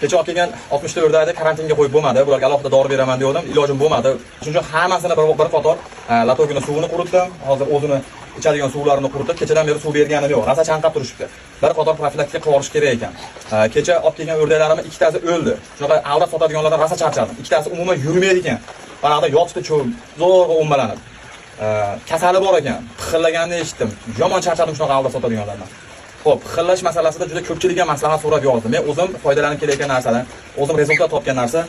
Kecha olib kelgan 60 ta o'rdakni karantinga qo'yib bo'lmadi. Bularga alohida dori beraman degandim, ilojim bo'lmadi. Shuning uchun hammasini bir qator latogini suvini quritdim. Hozir o'zini ichadigan suvlarini quritib, kechadan beri suv berganim yo'q. Rosa chanqab turishibdi. Bir qator profilaktika qilib olish kerak ekan. Kecha olib kelgan o'rdaklarimning ikkitasi o'ldi. Shunaqa aldab sotadiganlardan rosa charchadim. Ikkitasi umuman yurmaydi ekan. Mana yotibdi cho'l, zo'rg'a o'mbalanib. Kasali bor ekan. Pixllaganini eshitdim. Yomon charchadim shunaqa aldab sotadiganlardan. Xo'p, xillash masalasida juda ko'pchilikdan maslahat so'rab yozdim. Men o'zim foydalanib kelayotgan narsadan, o'zim rezultat topgan narsa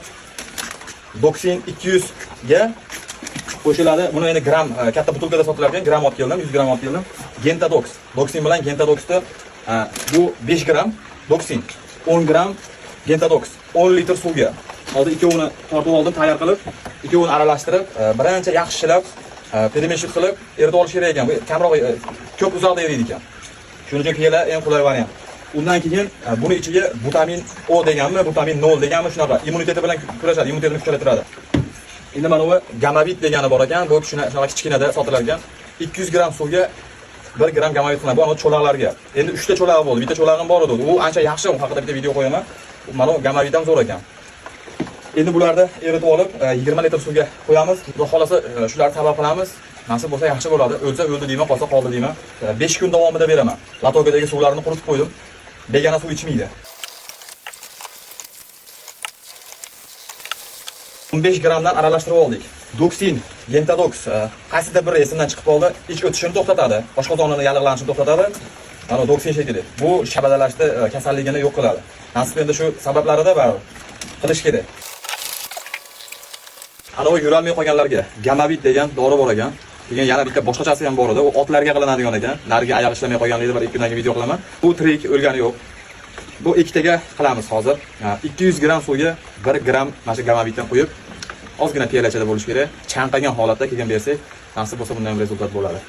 Doxin 200 ga qo'shiladi. Buni endi gram katta butilkada sotilar ekan, gram olib keldim, 100 gram olib keldim. Gentadox. Doxin bilan Gentadoxni bu 5 gram Doxin, 10 gram Gentadox, 10 litr suvga. Hozir ikkovini tortib oldim, tayyor qilib, ikkovini aralashtirib, birinchi yaxshilab peremeshit qilib eritib olish kerak ekan. Bu kamroq ko'p uzoqda eriydi ekan. Shuning uchun kela eng qulay variant. Undan keyin buni ichiga vitamin O deganmi, vitamin 0 deganmi shunaqa immuniteti bilan kurashadi, immunitetni kuchaytiradi. Endi mana bu gamavit degani bor ekan, bu shunaqa kichkinada sotilar ekan. 200 gram suvga 1 gram gamavit qiladi. Bu ana cho'laqlarga. Endi 3 ta cho'lag'i bo'ldi, bitta cho'lag'im bor edi. U ancha yaxshi, u haqida bitta video qo'yaman. Mana bu gamavit ham zo'r ekan. Endi bularni eritib olib 20 litr suvga qo'yamiz. Xudo xolasa shularni sabab qilamiz. Nasib bo'lsa yaxshi bo'ladi. O'lsa o'ldi deyman, qolsa qoldi deyman. 5 kun davomida beraman. Latogadagi suvlarini quritib qo'ydim. Begona suv ichmaydi. 15 gramdan aralashtirib oldik. Doxin, Gentadox qaysidir biri esimdan chiqib qoldi. Ich o'tishini to'xtatadi, oshqozonini yallig'lanishini to'xtatadi. Mana Doxin shekilli. Bu shabadalashni kasalligini yo'q qiladi. Nasib endi shu sabablarida baribir qilish kerak. Ana u yurolmay qolganlarga gamavit degan dori bor ekan. Keyin yana bitta boshqachasi ham bor edi. U otlarga qilinadigan ekan. Nariga oyoq ishlamay qolganligini bir 2 kundan keyin video qilaman. Bu tirik o'lgani yo'q. Bu ikkitaga qilamiz hozir. 200 gram suvga 1 gram mana shu gamavitdan qo'yib, ozgina piyalachada bo'lish kerak. Chanqagan holatda keyin bersak, nasib bo'lsa bundan ham rezultat bo'ladi.